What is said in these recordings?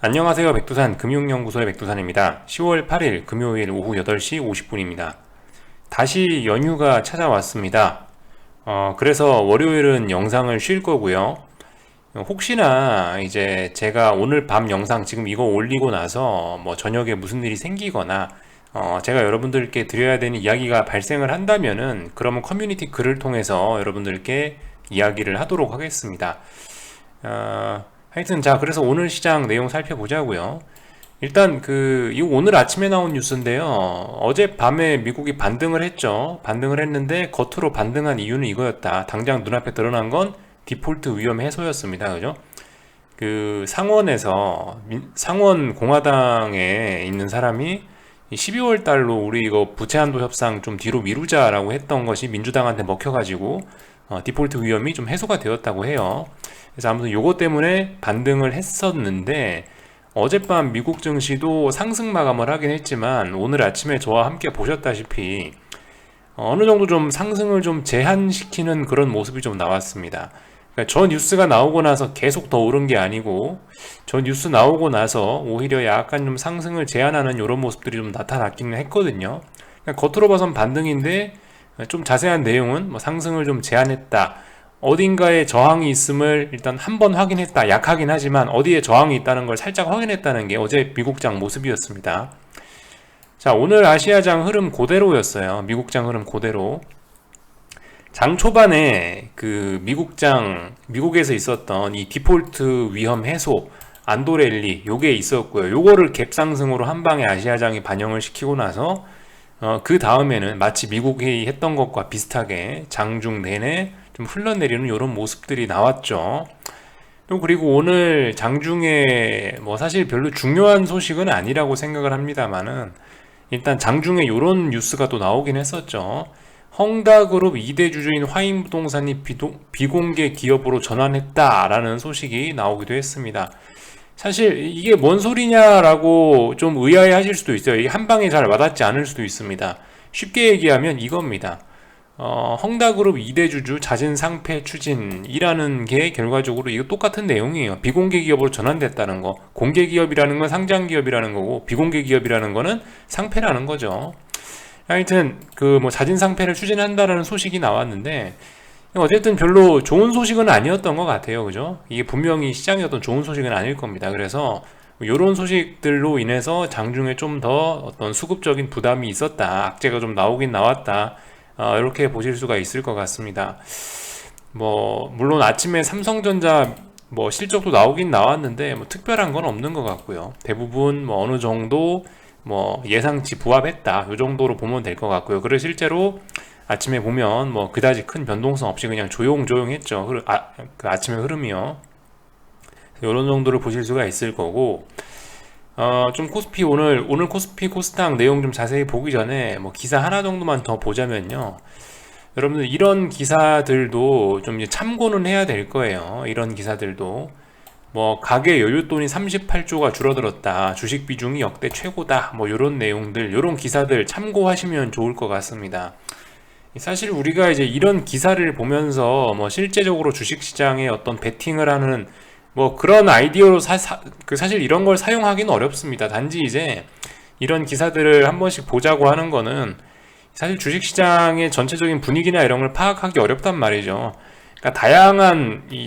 안녕하세요. 백두산 금융연구소의 백두산입니다. 10월 8일 금요일 오후 8시 50분입니다. 다시 연휴가 찾아왔습니다. 그래서 월요일은 영상을 쉴 거고요. 혹시나 이제 제가 오늘 밤 영상 지금 이거 올리고 나서 뭐 저녁에 무슨 일이 생기거나 제가 여러분들께 드려야 되는 이야기가 발생을 한다면은 그러면 커뮤니티 글을 통해서 여러분들께 이야기를 하도록 하겠습니다. 하여튼 자, 그래서 오늘 시장 내용 살펴보자고요. 일단 이거 오늘 아침에 나온 뉴스인데요. 어젯밤에 미국이 반등을 했죠. 반등을 했는데 겉으로 반등한 이유는 이거였다. 당장 눈앞에 드러난 건 디폴트 위험 해소였습니다. 그죠? 상원 공화당에 있는 사람이 12월 달로 우리 이거 부채 한도 협상 좀 뒤로 미루자라고 했던 것이 민주당한테 먹혀가지고 디폴트 위험이 좀 해소가 되었다고 해요. 그래서 아무튼 요거 때문에 반등을 했었는데 어젯밤 미국 증시도 상승 마감을 하긴 했지만 오늘 아침에 저와 함께 보셨다시피 어느 정도 좀 상승을 좀 제한시키는 그런 모습이 좀 나왔습니다. 그러니까 저 뉴스가 나오고 나서 계속 더 오른 게 아니고 저 뉴스 나오고 나서 오히려 약간 좀 상승을 제한하는 이런 모습들이 좀 나타났기는 했거든요. 그러니까 겉으로 봐선 반등인데 좀 자세한 내용은 뭐 상승을 좀 제한했다, 어딘가에 저항이 있음을 일단 한번 확인했다, 약하긴 하지만 어디에 저항이 있다는 걸 살짝 확인했다는 게 어제 미국장 모습이었습니다. 자, 오늘 아시아장 흐름 그대로였어요. 미국장 흐름 그대로. 장 초반에 미국에서 있었던 이 디폴트 위험 해소 안도랠리 요게 있었고요. 요거를 갭상승으로 한 방에 아시아장이 반영을 시키고 나서 그 다음에는 마치 미국이 했던 것과 비슷하게 장중 내내 좀 흘러내리는 이런 모습들이 나왔죠. 또 그리고 오늘 장중에 뭐 사실 별로 중요한 소식은 아니라고 생각을 합니다만은 일단 장중에 이런 뉴스가 또 나오긴 했었죠. 헝다그룹 2대 주주인 화인부동산이 비공개 기업으로 전환했다라는 소식이 나오기도 했습니다. 사실 이게 뭔 소리냐라고 좀 의아해 하실 수도 있어요. 이게 한 방에 잘 와닿지 않을 수도 있습니다. 쉽게 얘기하면 이겁니다. 헝다그룹 2대 주주 자진 상패 추진이라는 게 결과적으로 이거 똑같은 내용이에요. 비공개 기업으로 전환됐다는 거. 공개 기업이라는 건 상장 기업이라는 거고 비공개 기업이라는 거는 상패라는 거죠. 하여튼 뭐 자진 상패를 추진한다라는 소식이 나왔는데 어쨌든 별로 좋은 소식은 아니었던 것 같아요. 그죠? 이게 분명히 시장의 어떤 좋은 소식은 아닐 겁니다. 그래서 이런 소식들로 인해서 장중에 좀 더 어떤 수급적인 부담이 있었다, 악재가 좀 나오긴 나왔다, 이렇게 보실 수가 있을 것 같습니다. 뭐 물론 아침에 삼성전자 뭐 실적도 나오긴 나왔는데 뭐 특별한 건 없는 것 같고요. 대부분 뭐 어느 정도 뭐 예상치 부합했다, 이 정도로 보면 될 것 같고요. 그리고 실제로 아침에 보면 뭐 그다지 큰 변동성 없이 그냥 조용조용했죠. 그 아침의 흐름이요. 이런 정도를 보실 수가 있을 거고, 좀 코스피 오늘 코스피 코스닥 내용 좀 자세히 보기 전에 뭐 기사 하나 정도만 더 보자면요. 여러분들 이런 기사들도 좀 이제 참고는 해야 될 거예요. 이런 기사들도 뭐 가계 여윳돈이 38조가 줄어들었다, 주식 비중이 역대 최고다, 뭐 이런 내용들, 이런 기사들 참고하시면 좋을 것 같습니다. 사실 우리가 이제 이런 기사를 보면서 뭐 실제적으로 주식시장에 어떤 베팅을 하는 뭐 그런 아이디어로 사실 이런 걸 사용하기는 어렵습니다. 단지 이제 이런 기사들을 한 번씩 보자고 하는 거는 사실 주식시장의 전체적인 분위기나 이런 걸 파악하기 어렵단 말이죠. 그러니까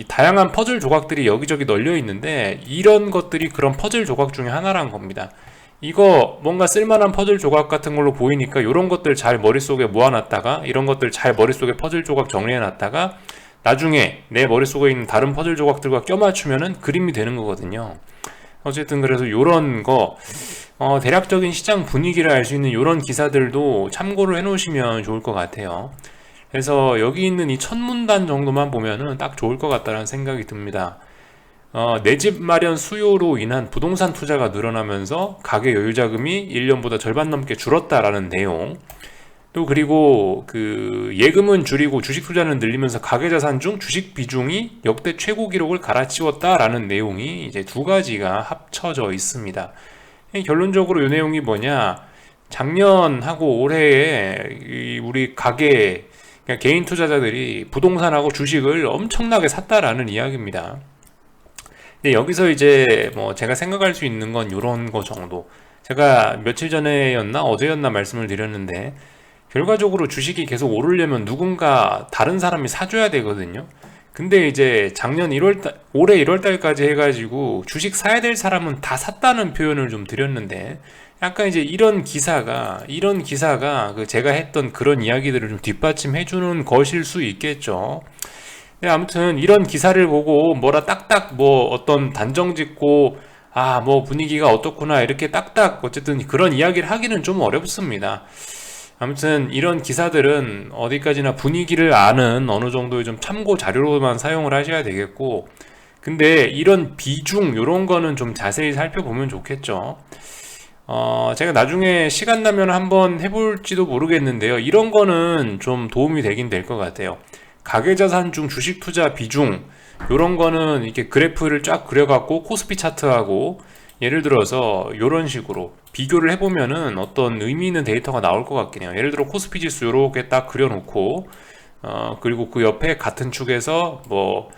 다양한 퍼즐 조각들이 여기저기 널려 있는데 이런 것들이 그런 퍼즐 조각 중에 하나란 겁니다. 이거 뭔가 쓸만한 퍼즐 조각 같은 걸로 보이니까 이런 것들 잘 머릿속에 모아놨다가 이런 것들 잘 머릿속에 퍼즐 조각 정리해놨다가 나중에 내 머릿속에 있는 다른 퍼즐 조각들과 껴맞추면은 그림이 되는 거거든요. 어쨌든 그래서 이런 거 대략적인 시장 분위기를 알 수 있는 이런 기사들도 참고를 해놓으시면 좋을 것 같아요. 그래서 여기 있는 이 첫 문단 정도만 보면은 딱 좋을 것 같다는 생각이 듭니다. 내 집 마련 수요로 인한 부동산 투자가 늘어나면서 가계 여유 자금이 1년보다 절반 넘게 줄었다라는 내용. 또 그리고 예금은 줄이고 주식 투자는 늘리면서 가계 자산 중 주식 비중이 역대 최고 기록을 갈아치웠다라는 내용이 이제 두 가지가 합쳐져 있습니다. 결론적으로 이 내용이 뭐냐? 작년하고 올해에 우리 그러니까 개인 투자자들이 부동산하고 주식을 엄청나게 샀다라는 이야기입니다. 근데 여기서 이제 뭐 제가 생각할 수 있는 건 이런 거 정도. 제가 며칠 전에였나 어제였나 말씀을 드렸는데 결과적으로 주식이 계속 오르려면 누군가 다른 사람이 사줘야 되거든요. 근데 이제 작년 1월달, 올해 1월달까지 해가지고 주식 사야 될 사람은 다 샀다는 표현을 좀 드렸는데 약간 이제 이런 기사가 그 제가 했던 그런 이야기들을 좀 뒷받침해주는 것일 수 있겠죠. 네, 아무튼 이런 기사를 보고 뭐라 딱딱 뭐 어떤 단정 짓고 아 뭐 분위기가 어떻구나 이렇게 딱딱 어쨌든 그런 이야기를 하기는 좀 어렵습니다. 아무튼 이런 기사들은 어디까지나 분위기를 아는 어느 정도의 좀 참고 자료로만 사용을 하셔야 되겠고, 근데 이런 비중 요런 거는 좀 자세히 살펴보면 좋겠죠. 제가 나중에 시간 나면 한번 해볼지도 모르겠는데요. 이런 거는 좀 도움이 되긴 될 것 같아요. 가계자산 중 주식 투자 비중 요런 거는 이렇게 그래프를 쫙 그려갖고 코스피 차트하고 예를 들어서 이런 식으로 비교를 해보면은 어떤 의미 있는 데이터가 나올 것 같긴 해요. 예를 들어 코스피 지수 요렇게 딱 그려놓고 그리고 그 옆에 같은 축에서 뭐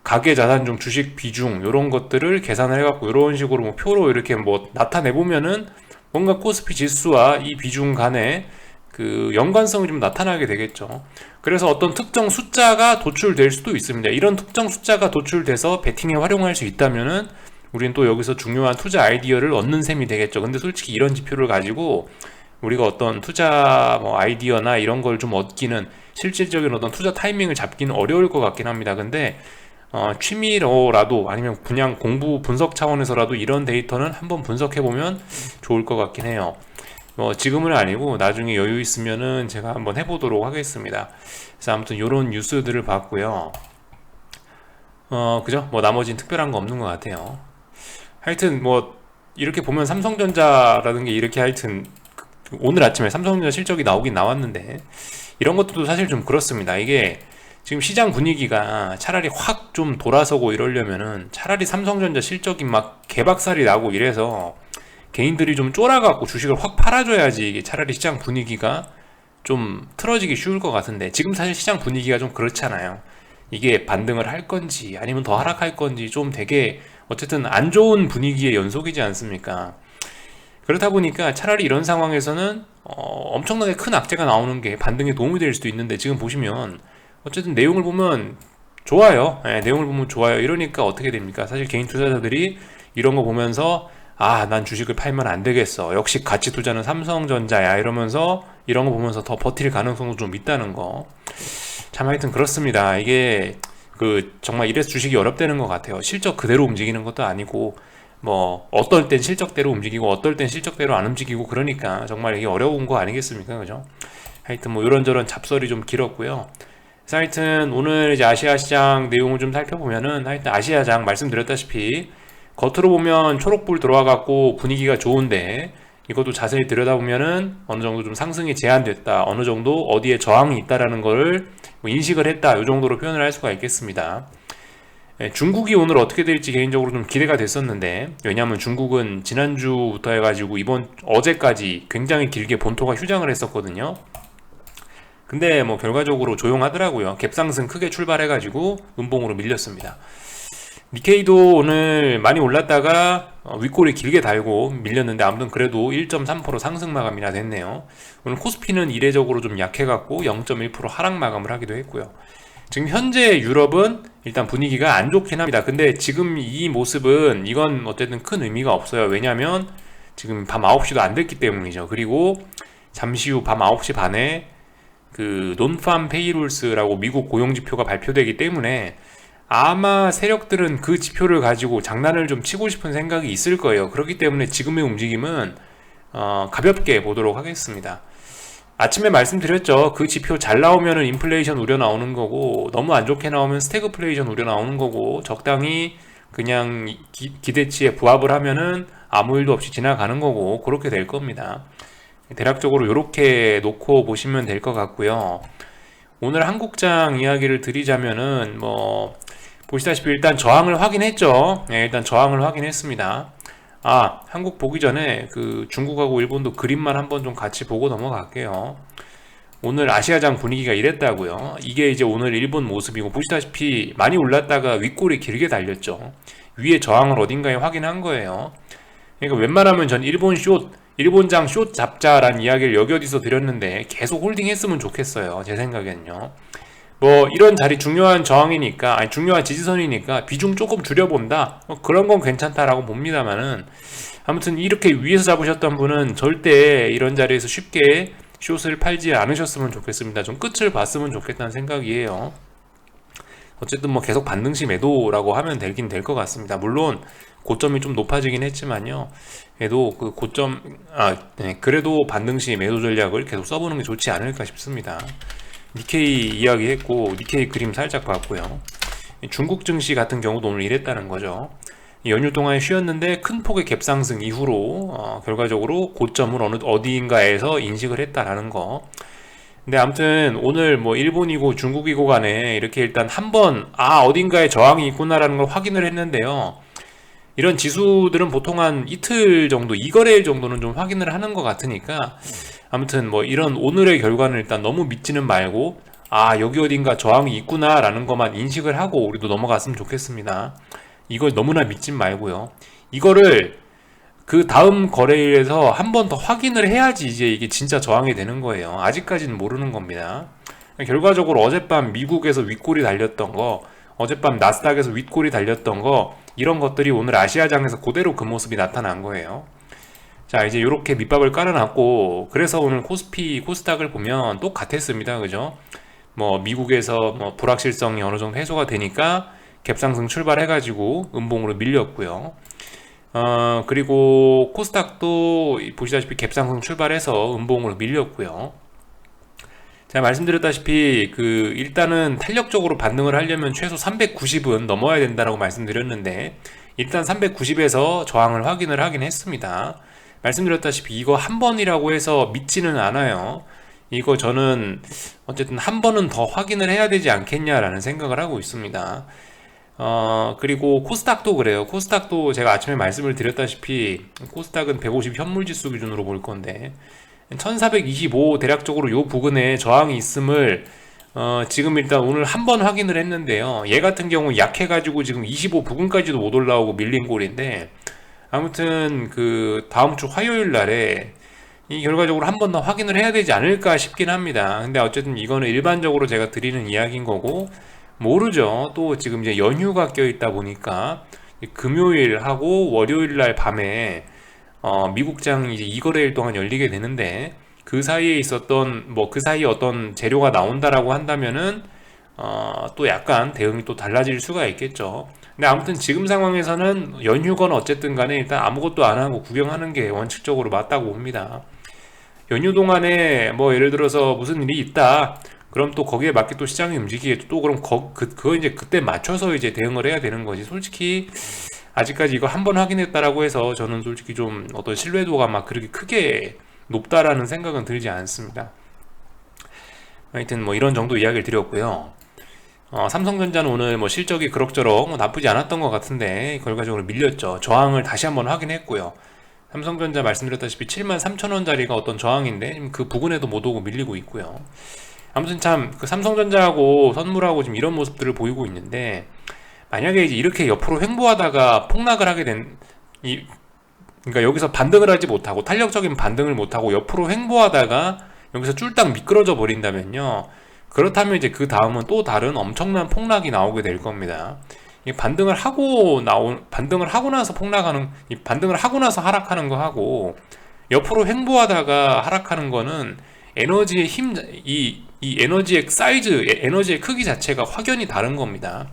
가계자산 중 주식 비중 요런 것들을 계산을 해갖고 이런 식으로 뭐 표로 이렇게 뭐 나타내 보면은 뭔가 코스피 지수와 이 비중 간의 그 연관성이 좀 나타나게 되겠죠. 그래서 어떤 특정 숫자가 도출될 수도 있습니다. 이런 특정 숫자가 도출돼서 베팅에 활용할 수 있다면은 우리는 또 여기서 중요한 투자 아이디어를 얻는 셈이 되겠죠. 근데 솔직히 이런 지표를 가지고 우리가 어떤 투자 뭐 아이디어나 이런 걸 좀 얻기는 실질적인 어떤 투자 타이밍을 잡기는 어려울 것 같긴 합니다. 근데 취미로라도 아니면 그냥 공부 분석 차원에서라도 이런 데이터는 한번 분석해 보면 좋을 것 같긴 해요. 지금은 아니고 나중에 여유 있으면은 제가 한번 해보도록 하겠습니다. 그래서 아무튼 이런 뉴스들을 봤고요. 그죠? 뭐 나머지는 특별한 거 없는 것 같아요. 하여튼 뭐 이렇게 보면 삼성전자라는 게 이렇게 하여튼 오늘 아침에 삼성전자 실적이 나오긴 나왔는데 이런 것들도 사실 좀 그렇습니다. 이게 지금 시장 분위기가 차라리 확 좀 돌아서고 이러려면은 차라리 삼성전자 실적이 막 개박살이 나고 이래서 개인들이 좀 쫄아갖고 주식을 확 팔아줘야지 이게 차라리 시장 분위기가 좀 틀어지기 쉬울 것 같은데 지금 사실 시장 분위기가 좀 그렇잖아요. 이게 반등을 할 건지 아니면 더 하락할 건지 좀 되게 어쨌든 안 좋은 분위기의 연속이지 않습니까? 그렇다 보니까 차라리 이런 상황에서는 엄청나게 큰 악재가 나오는 게 반등에 도움이 될 수도 있는데 지금 보시면 어쨌든 내용을 보면 좋아요. 네, 내용을 보면 좋아요. 이러니까 어떻게 됩니까? 사실 개인 투자자들이 이런 거 보면서 아, 난 주식을 팔면 안 되겠어. 역시 가치 투자는 삼성전자야. 이러면서 이런 거 보면서 더 버틸 가능성도 좀 있다는 거. 참 하여튼 그렇습니다. 이게 정말 이래서 주식이 어렵다는 것 같아요. 실적 그대로 움직이는 것도 아니고 뭐 어떨 땐 실적대로 움직이고 어떨 땐 실적대로 안 움직이고 그러니까 정말 이게 어려운 거 아니겠습니까? 그죠? 하여튼 뭐 이런저런 잡설이 좀 길었고요. 그래서 하여튼 오늘 이제 아시아 시장 내용을 좀 살펴보면은 하여튼 아시아장 말씀드렸다시피 겉으로 보면 초록불 들어와갖고 분위기가 좋은데 이것도 자세히 들여다보면은 어느 정도 좀 상승이 제한됐다, 어느 정도 어디에 저항이 있다라는 거를 뭐 인식을 했다, 이 정도로 표현을 할 수가 있겠습니다. 중국이 오늘 어떻게 될지 개인적으로 좀 기대가 됐었는데 왜냐하면 중국은 지난주부터 해가지고 어제까지 굉장히 길게 본토가 휴장을 했었거든요. 근데 뭐 결과적으로 조용하더라고요. 갭상승 크게 출발해가지고 음봉으로 밀렸습니다. 니케이도 오늘 많이 올랐다가 윗골이 길게 달고 밀렸는데 아무튼 그래도 1.3% 상승 마감이나 됐네요. 오늘 코스피는 이례적으로 좀 약해갖고 0.1% 하락 마감을 하기도 했고요. 지금 현재 유럽은 일단 분위기가 안 좋긴 합니다. 근데 지금 이 모습은 이건 어쨌든 큰 의미가 없어요. 왜냐면 지금 밤 9시도 안 됐기 때문이죠. 그리고 잠시 후 밤 9시 반에 그 논팜 페이롤스라고 미국 고용지표가 발표되기 때문에 아마 세력들은 그 지표를 가지고 장난을 좀 치고 싶은 생각이 있을 거예요. 그렇기 때문에 지금의 움직임은 가볍게 보도록 하겠습니다. 아침에 말씀드렸죠. 그 지표 잘 나오면은 인플레이션 우려 나오는 거고 너무 안 좋게 나오면 스태그플레이션 우려 나오는 거고 적당히 그냥 기대치에 부합을 하면은 아무 일도 없이 지나가는 거고 그렇게 될 겁니다. 대략적으로 이렇게 놓고 보시면 될 것 같고요. 오늘 한국장 이야기를 드리자면은 뭐 보시다시피 일단 저항을 확인했죠. 네, 일단 저항을 확인했습니다. 한국 보기 전에 그 중국하고 일본도 그림만 한번 좀 같이 보고 넘어갈게요. 오늘 아시아장 분위기가 이랬다고요. 이게 이제 오늘 일본 모습이고 보시다시피 많이 올랐다가 윗골이 길게 달렸죠. 위에 저항을 어딘가에 확인한 거예요. 그러니까 웬만하면 전 일본장 숏 잡자라는 이야기를 여기 어디서 드렸는데 계속 홀딩했으면 좋겠어요. 제 생각에는요. 뭐 이런 자리 중요한 저항이니까, 아니 중요한 지지선이니까 비중 조금 줄여본다, 그런 건 괜찮다라고 봅니다만은, 아무튼 이렇게 위에서 잡으셨던 분은 절대 이런 자리에서 쉽게 숏을 팔지 않으셨으면 좋겠습니다. 좀 끝을 봤으면 좋겠다는 생각이에요. 어쨌든 뭐 계속 반등시 매도라고 하면 되긴 될 것 같습니다. 물론 고점이 좀 높아지긴 했지만요, 그래도 그 고점, 그래도 반등시 매도 전략을 계속 써보는 게 좋지 않을까 싶습니다. 니케이 이야기했고, 니케이 그림 살짝 봤고요. 중국 증시 같은 경우도 오늘 이랬다는 거죠. 연휴 동안 쉬었는데 큰 폭의 갭상승 이후로 결과적으로 고점을 어디인가에서 인식을 했다라는 거. 근데 아무튼 오늘 뭐 일본이고 중국이고 간에 이렇게 일단 한번 어딘가에 저항이 있구나라는 걸 확인을 했는데요. 이런 지수들은 보통 한 이틀 정도, 2거래일 정도는 좀 확인을 하는 것 같으니까, 아무튼 뭐 이런 오늘의 결과는 일단 너무 믿지는 말고, 여기 어딘가 저항이 있구나 라는 것만 인식을 하고 우리도 넘어갔으면 좋겠습니다. 이걸 너무나 믿진 말고요. 이거를 그 다음 거래일에서 한 번 더 확인을 해야지 이제 이게 진짜 저항이 되는 거예요. 아직까지는 모르는 겁니다. 결과적으로 어젯밤 미국에서 윗골이 달렸던 거, 어젯밤 나스닥에서 윗골이 달렸던 거, 이런 것들이 오늘 아시아장에서 그대로 그 모습이 나타난 거예요. 자, 이제 이렇게 밑밥을 깔아놨고, 그래서 오늘 코스피, 코스닥을 보면 똑같았습니다. 그죠? 뭐 미국에서 뭐 불확실성이 어느 정도 해소가 되니까 갭상승 출발해가지고 음봉으로 밀렸고요. 그리고 코스닥도 보시다시피 갭상승 출발해서 음봉으로 밀렸고요. 제가 말씀드렸다시피 일단은 탄력적으로 반등을 하려면 최소 390은 넘어야 된다고 말씀드렸는데, 일단 390에서 저항을 확인을 하긴 했습니다. 말씀드렸다시피 이거 한 번이라고 해서 믿지는 않아요. 이거 저는 어쨌든 한 번은 더 확인을 해야 되지 않겠냐라는 생각을 하고 있습니다. 그리고 코스닥도 그래요. 코스닥도 제가 아침에 말씀을 드렸다시피 코스닥은 150 현물지수 기준으로 볼 건데 1425 대략적으로 요 부근에 저항이 있음을 지금 일단 오늘 한 번 확인을 했는데요. 얘 같은 경우 약해가지고 지금 25 부근까지도 못 올라오고 밀린 꼴인데, 아무튼 다음 주 화요일 날에 이 결과적으로 한 번 더 확인을 해야 되지 않을까 싶긴 합니다. 근데 어쨌든 이거는 일반적으로 제가 드리는 이야기인 거고, 모르죠. 또 지금 이제 연휴가 껴있다 보니까 금요일하고 월요일 날 밤에 미국장이 이제 2거래일 동안 열리게 되는데, 그 사이에 있었던 그 사이에 어떤 재료가 나온다라고 한다면은 또 약간 대응이 또 달라질 수가 있겠죠. 근데 아무튼 지금 상황에서는 연휴건 어쨌든 간에 일단 아무것도 안 하고 구경하는 게 원칙적으로 맞다고 봅니다. 연휴 동안에 뭐 예를 들어서 무슨 일이 있다, 그럼 또 거기에 맞게 또 시장이 움직이겠죠. 또 그럼 그거 이제 그때 맞춰서 이제 대응을 해야 되는 거지. 솔직히 아직까지 이거 한 번 확인했다라고 해서 저는 솔직히 좀 어떤 신뢰도가 막 그렇게 크게 높다라는 생각은 들지 않습니다. 하여튼 뭐 이런 정도 이야기를 드렸고요. 삼성전자는 오늘 뭐 실적이 그럭저럭 나쁘지 않았던 것 같은데 결과적으로 밀렸죠. 저항을 다시 한번 확인했고요. 삼성전자 말씀드렸다시피 73,000원짜리가 어떤 저항인데 그 부근에도 못 오고 밀리고 있고요. 아무튼 참 삼성전자하고 선물하고 지금 이런 모습들을 보이고 있는데, 만약에 이제 이렇게 옆으로 횡보하다가 폭락을 하게 그러니까 여기서 반등을 하지 못하고 탄력적인 반등을 못하고 옆으로 횡보하다가 여기서 쫄딱 미끄러져 버린다면요, 그렇다면 이제 그 다음은 또 다른 엄청난 폭락이 나오게 될 겁니다. 반등을 하고 나서 폭락하는, 반등을 하고 나서 하락하는 거 하고 옆으로 횡보하다가 하락하는 거는 에너지의 이 에너지의 사이즈, 에너지의 크기 자체가 확연히 다른 겁니다.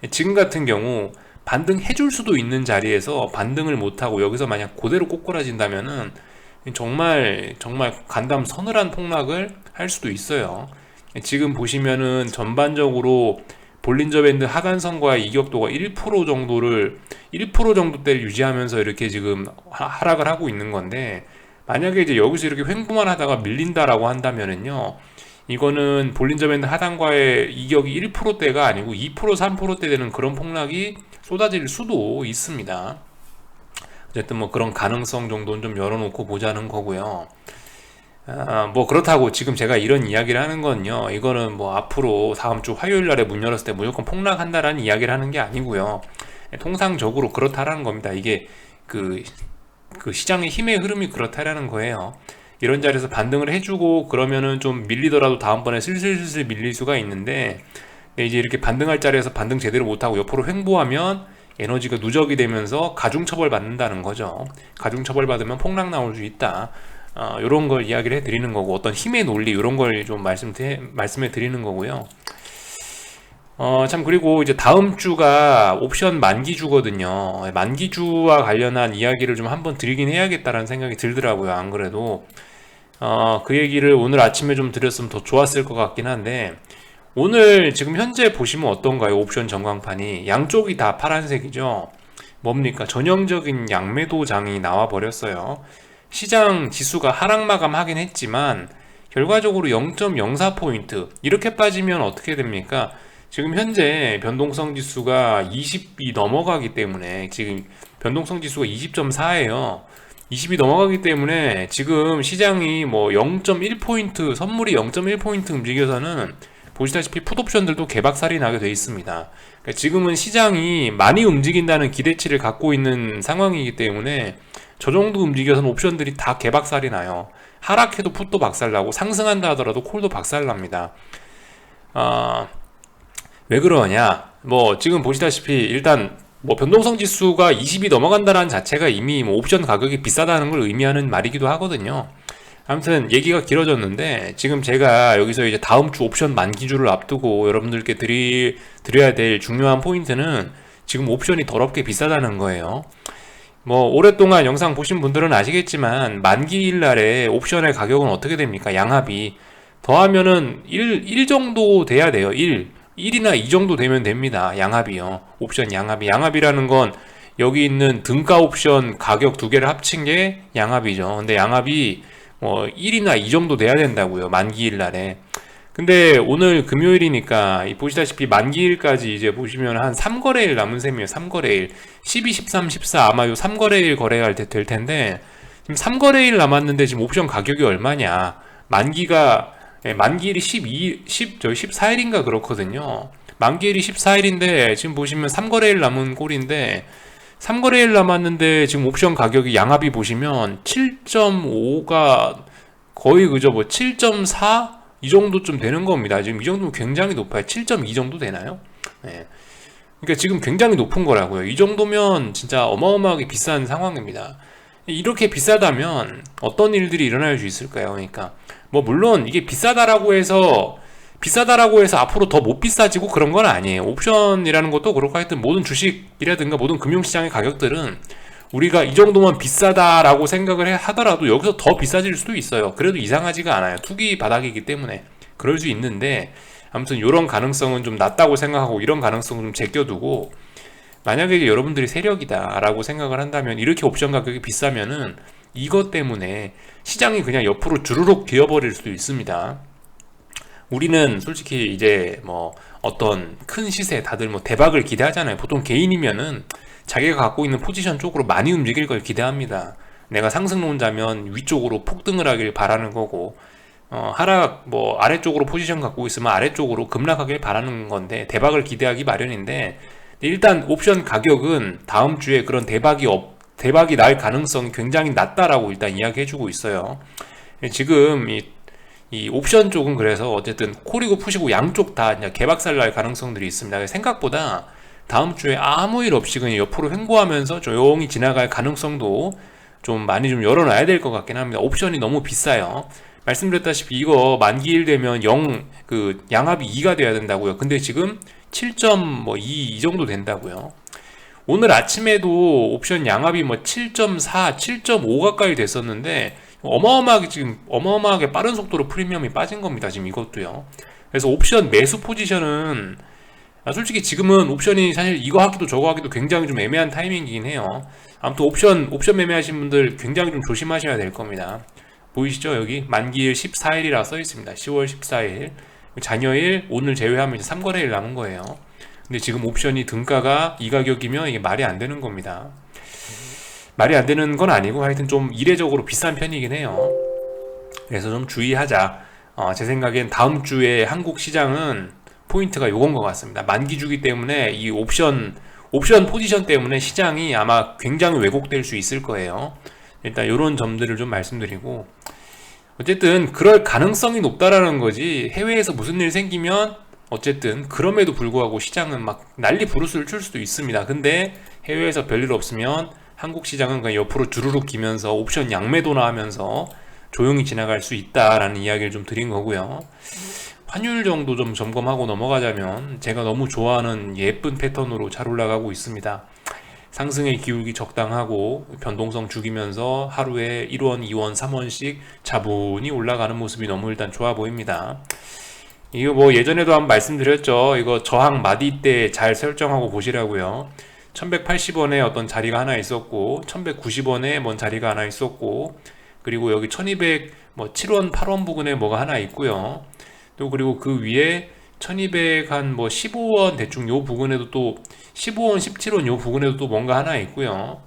지금 같은 경우 반등해줄 수도 있는 자리에서 반등을 못하고 여기서 만약 그대로 꼬꾸라진다면은 정말 간담 서늘한 폭락을 할 수도 있어요. 지금 보시면은 전반적으로 볼린저 밴드 하단선과의 이격도가 1% 정도대를 유지하면서 이렇게 지금 하락을 하고 있는 건데, 만약에 이제 여기서 이렇게 횡보만 하다가 밀린다라고 한다면은요, 이거는 볼린저 밴드 하단과의 이격이 1%대가 아니고 2%, 3%대 되는 그런 폭락이 쏟아질 수도 있습니다. 어쨌든 뭐 그런 가능성 정도는 좀 열어놓고 보자는 거고요. 뭐 그렇다고 지금 제가 이런 이야기를 하는 건요, 이거는 뭐 앞으로 다음 주 화요일 날에 문 열었을 때 무조건 폭락한다라는 이야기를 하는 게 아니고요. 통상적으로 그렇다라는 겁니다. 이게 그 시장의 힘의 흐름이 그렇다라는 거예요. 이런 자리에서 반등을 해주고 그러면은 좀 밀리더라도 다음번에 슬슬슬슬 밀릴 수가 있는데, 근데 이제 이렇게 반등할 자리에서 반등 제대로 못하고 옆으로 횡보하면 에너지가 누적이 되면서 가중처벌 받는다는 거죠. 가중처벌 받으면 폭락 나올 수 있다. 이런 걸 이야기를 해드리는 거고, 어떤 힘의 논리 이런 걸 좀 말씀해 드리는 거고요. 참, 그리고 이제 다음 주가 옵션 만기주거든요. 만기주와 관련한 이야기를 좀 한번 드리긴 해야겠다라는 생각이 들더라고요. 안 그래도 그 얘기를 오늘 아침에 좀 드렸으면 더 좋았을 것 같긴 한데, 오늘 지금 현재 보시면 어떤가요? 옵션 전광판이 양쪽이 다 파란색이죠. 뭡니까? 전형적인 양매도장이 나와 버렸어요. 시장 지수가 하락 마감하긴 했지만 결과적으로 0.04포인트 이렇게 빠지면 어떻게 됩니까? 지금 현재 변동성 지수가 20이 넘어가기 때문에, 지금 변동성 지수가 20.4예요. 20이 넘어가기 때문에 지금 시장이 뭐 0.1포인트, 선물이 0.1포인트 움직여서는 보시다시피 풋옵션들도 개박살이 나게 돼 있습니다. 그러니까 지금은 시장이 많이 움직인다는 기대치를 갖고 있는 상황이기 때문에 저 정도 움직여서는 옵션들이 다 개박살이 나요. 하락해도 풋도 박살나고 상승한다 하더라도 콜도 박살납니다. 왜 그러냐? 뭐 지금 보시다시피 일단 뭐 변동성 지수가 20이 넘어간다는 자체가 이미 뭐 옵션 가격이 비싸다는 걸 의미하는 말이기도 하거든요. 아무튼 얘기가 길어졌는데, 지금 제가 여기서 이제 다음 주 옵션 만기주를 앞두고 여러분들께 드려야 될 중요한 포인트는 지금 옵션이 더럽게 비싸다는 거예요. 뭐 오랫동안 영상 보신 분들은 아시겠지만 만기일 날에 옵션의 가격은 어떻게 됩니까? 양합이 더하면은 1 정도 돼야 돼요. 1이나 2 정도 되면 됩니다. 양합이요. 옵션 양합이라는 건 여기 있는 등가 옵션 가격 두 개를 합친 게 양합이죠. 근데 양합이 1이나 2 정도 돼야 된다고요. 만기일 날에. 근데 오늘 금요일이니까 보시다시피 만기일까지 이제 보시면 한 3거래일 남은 셈이에요. 3거래일 12, 13, 14 아마 요 3거래일 거래가 될 텐데, 지금 3거래일 남았는데 지금 옵션 가격이 얼마냐? 만기일이 14일인가 그렇거든요. 만기일이 14일인데 지금 보시면 3거래일 남은 꼴인데, 3거래일 남았는데 지금 옵션 가격이 양합이 보시면 7.5가 거의 그저 뭐 7.4? 이 정도쯤 되는 겁니다. 지금 이 정도면 굉장히 높아요. 7.2 정도 되나요? 네. 그러니까 지금 굉장히 높은 거라고요. 이 정도면 진짜 어마어마하게 비싼 상황입니다. 이렇게 비싸다면 어떤 일들이 일어날 수 있을까요? 그러니까 뭐 물론 이게 비싸다라고 해서 앞으로 더 못 비싸지고 그런 건 아니에요. 옵션이라는 것도 그렇고, 하여튼 모든 주식이라든가 모든 금융시장의 가격들은 우리가 이 정도면 비싸다라고 생각을 하더라도 여기서 더 비싸질 수도 있어요. 그래도 이상하지가 않아요. 투기 바닥이기 때문에 그럴 수 있는데, 아무튼 이런 가능성은 좀 낮다고 생각하고 이런 가능성은 좀 제껴두고, 만약에 여러분들이 세력이다 라고 생각을 한다면, 이렇게 옵션 가격이 비싸면은 이것 때문에 시장이 그냥 옆으로 주르륵 기어버릴 수도 있습니다. 우리는 솔직히 이제 뭐 어떤 큰 시세, 다들 뭐 대박을 기대하잖아요. 보통 개인이면은 자기가 갖고 있는 포지션 쪽으로 많이 움직일 걸 기대합니다. 내가 상승론자면 위쪽으로 폭등을 하길 바라는 거고, 하락 뭐 아래쪽으로 포지션 갖고 있으면 아래쪽으로 급락하길 바라는 건데, 대박을 기대하기 마련인데, 일단 옵션 가격은 다음 주에 그런 대박이 날 가능성이 굉장히 낮다라고 일단 이야기해주고 있어요. 지금 이 옵션 쪽은 그래서 어쨌든 콜이고 푸시고 양쪽 다 그냥 개박살 날 가능성들이 있습니다. 생각보다 다음 주에 아무 일 없이 그냥 옆으로 횡보하면서 조용히 지나갈 가능성도 좀 많이 좀 열어놔야 될 것 같긴 합니다. 옵션이 너무 비싸요. 말씀드렸다시피 이거 만기일 되면 양합이 2가 돼야 된다고요. 근데 지금 7.2 이 정도 된다고요. 오늘 아침에도 옵션 양합이 뭐 7.4, 7.5 가까이 됐었는데 어마어마하게 빠른 속도로 프리미엄이 빠진 겁니다. 지금 이것도요. 그래서 옵션 매수 포지션은 솔직히 지금은 옵션이 사실 이거 하기도 저거 하기도 굉장히 좀 애매한 타이밍이긴 해요. 아무튼 옵션 매매하신 분들 굉장히 좀 조심하셔야 될 겁니다. 보이시죠? 여기 만기일 14일이라 써 있습니다. 10월 14일 잔여일 오늘 제외하면 이제 3거래일 남은 거예요. 근데 지금 옵션이 등가가 이 가격이면 이게 말이 안 되는 겁니다. 말이 안 되는 건 아니고 하여튼 좀 이례적으로 비싼 편이긴 해요. 그래서 좀 주의하자. 제 생각엔 다음 주에 한국 시장은 포인트가 요건 것 같습니다. 만기주기 때문에 이 옵션 옵션 포지션 때문에 시장이 아마 굉장히 왜곡될 수 있을 거예요. 일단 이런 점들을 좀 말씀드리고, 어쨌든 그럴 가능성이 높다라는 거지, 해외에서 무슨 일 생기면 어쨌든 그럼에도 불구하고 시장은 막 난리 부르스를 출 수도 있습니다. 근데 해외에서 별일 없으면 한국 시장은 그냥 옆으로 주르륵 기면서 옵션 양매도나 하면서 조용히 지나갈 수 있다라는 이야기를 좀 드린 거고요. 환율 정도 좀 점검하고 넘어가자면, 제가 너무 좋아하는 예쁜 패턴으로 잘 올라가고 있습니다. 상승의 기울기 적당하고 변동성 죽이면서 하루에 1원, 2원, 3원씩 차분히 올라가는 모습이 너무 일단 좋아 보입니다. 이거 뭐 예전에도 한번 말씀드렸죠. 이거 저항 마디 때 잘 설정하고 보시라고요. 1180원에 어떤 자리가 하나 있었고, 1190원에 뭔 자리가 하나 있었고, 그리고 여기 1207원, 8원 부근에 뭐가 하나 있고요. 또 그리고 그 위에 1200 한 뭐 15원 대충 요 부근에도 또 15원, 17원 요 부근에도 또 뭔가 하나 있고요.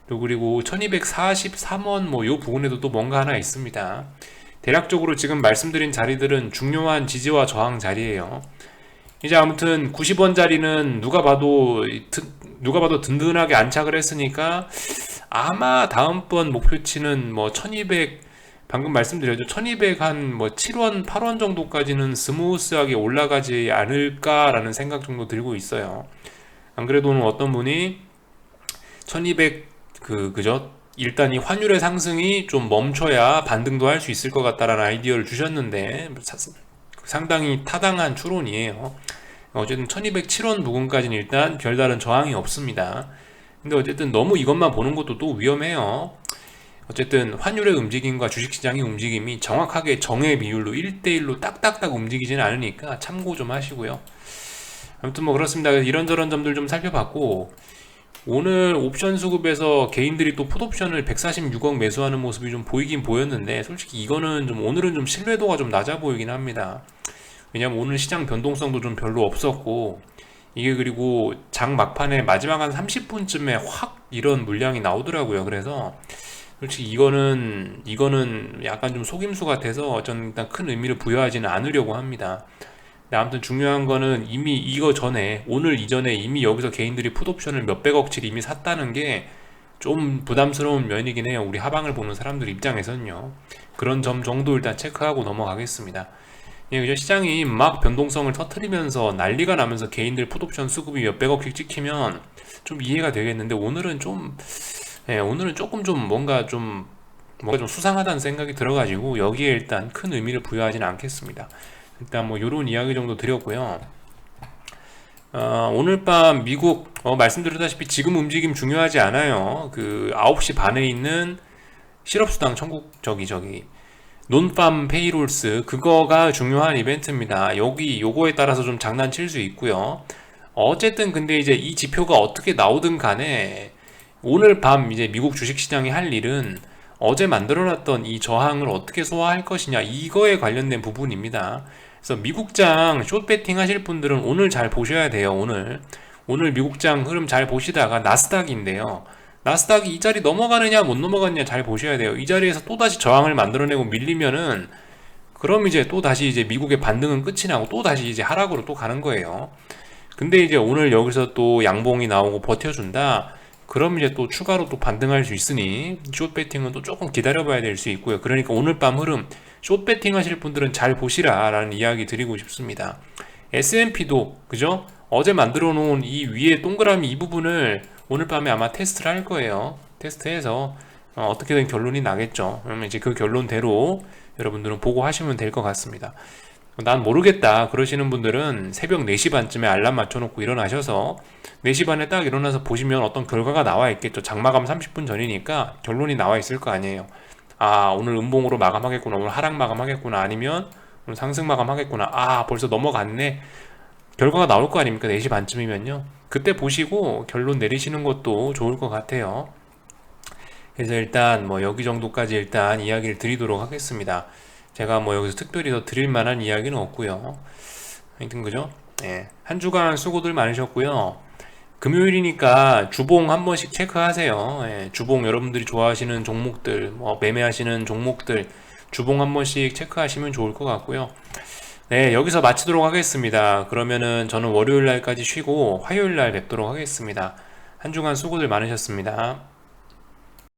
또 그리고 1243원 뭐 요 부근에도 또 뭔가 하나 있습니다. 대략적으로 지금 말씀드린 자리들은 중요한 지지와 저항 자리예요. 이제 아무튼 90원 자리는 누가 봐도 든든하게 안착을 했으니까 아마 다음번 목표치는 뭐 1200, 방금 말씀드렸죠. 1200 한 뭐 7원, 8원 정도까지는 스무스하게 올라가지 않을까라는 생각 정도 들고 있어요. 안 그래도 오늘 어떤 분이 1200 그죠? 일단 이 환율의 상승이 좀 멈춰야 반등도 할 수 있을 것 같다라는 아이디어를 주셨는데, 상당히 타당한 추론이에요. 어쨌든 1207원 부근까지는 일단 별다른 저항이 없습니다. 근데 어쨌든 너무 이것만 보는 것도 또 위험해요. 어쨌든 환율의 움직임과 주식시장의 움직임이 정확하게 정의 비율로 1대1로 딱딱딱 움직이지는 않으니까 참고 좀 하시고요. 아무튼 뭐 그렇습니다. 이런저런 점들 좀 살펴봤고, 오늘 옵션 수급에서 개인들이 또 풋옵션을 146억 매수하는 모습이 좀 보이긴 보였는데, 솔직히 이거는 좀 오늘은 좀 신뢰도가 좀 낮아 보이긴 합니다. 왜냐면 오늘 시장 변동성도 좀 별로 없었고, 이게 그리고 장 막판에 마지막 한 30분쯤에 확 이런 물량이 나오더라고요. 그래서 솔직히 이거는 약간 좀 속임수 같아서 저는 일단 큰 의미를 부여하지는 않으려고 합니다. 근데 아무튼 중요한 거는 이미 이거 전에, 오늘 이전에 이미 여기서 개인들이 풋옵션을 몇백억치 이미 샀다는 게 좀 부담스러운 면이긴 해요. 우리 하방을 보는 사람들 입장에서는요. 그런 점 정도 일단 체크하고 넘어가겠습니다. 예, 그죠? 시장이 막 변동성을 터트리면서 난리가 나면서 개인들 풋옵션 수급이 몇백억씩 찍히면 좀 이해가 되겠는데, 오늘은 조금 좀 뭔가 좀 수상하다는 생각이 들어가지고 여기에 일단 큰 의미를 부여하지는 않겠습니다. 일단 뭐 요런 이야기 정도 드렸고요. 오늘 밤 미국 말씀드렸다시피 지금 움직임 중요하지 않아요. 그 9시 반에 있는 실업수당 청구 저기 논팜 페이롤스, 그거가 중요한 이벤트입니다. 요거에 따라서 좀 장난칠 수 있고요. 어쨌든 근데 이제 이 지표가 어떻게 나오든 간에 오늘 밤 이제 미국 주식시장이 할 일은 어제 만들어놨던 이 저항을 어떻게 소화할 것이냐, 이거에 관련된 부분입니다. 그래서 미국장 숏배팅 하실 분들은 오늘 잘 보셔야 돼요. 오늘 미국장 흐름 잘 보시다가 나스닥인데요, 나스닥이 이 자리 넘어가느냐 못 넘어가느냐 잘 보셔야 돼요. 이 자리에서 또다시 저항을 만들어내고 밀리면은, 그럼 이제 또다시 이제 미국의 반등은 끝이 나고 또다시 이제 하락으로 또 가는 거예요. 근데 이제 오늘 여기서 또 양봉이 나오고 버텨준다, 그럼 이제 또 추가로 또 반등할 수 있으니 숏 배팅은 또 조금 기다려봐야 될 수 있고요. 그러니까 오늘 밤 흐름 숏 배팅 하실 분들은 잘 보시라 라는 이야기 드리고 싶습니다. S&P도 그죠? 어제 만들어 놓은 이 위에 동그라미 이 부분을 오늘 밤에 아마 테스트를 할 거예요. 테스트해서 어떻게든 결론이 나겠죠. 그러면 이제 그 결론대로 여러분들은 보고 하시면 될 것 같습니다. 난 모르겠다 그러시는 분들은 새벽 4시 반쯤에 알람 맞춰놓고 일어나셔서 4시 반에 딱 일어나서 보시면 어떤 결과가 나와 있겠죠. 장마감 30분 전이니까 결론이 나와 있을 거 아니에요. 아, 오늘 음봉으로 마감하겠구나, 오늘 하락 마감하겠구나, 아니면 오늘 상승 마감하겠구나, 아 벌써 넘어갔네, 결과가 나올 거 아닙니까? 4시 반쯤이면요. 그때 보시고 결론 내리시는 것도 좋을 것 같아요. 그래서 일단 뭐 여기 정도까지 일단 이야기를 드리도록 하겠습니다. 제가 뭐 여기서 특별히 더 드릴 만한 이야기는 없고요. 하여튼 그죠? 예. 한 주간 수고들 많으셨고요. 금요일이니까 주봉 한 번씩 체크하세요. 예. 주봉 여러분들이 좋아하시는 종목들, 뭐 매매하시는 종목들 주봉 한 번씩 체크하시면 좋을 것 같고요. 네, 여기서 마치도록 하겠습니다. 그러면은 저는 월요일 날까지 쉬고 화요일 날 뵙도록 하겠습니다. 한 주간 수고들 많으셨습니다.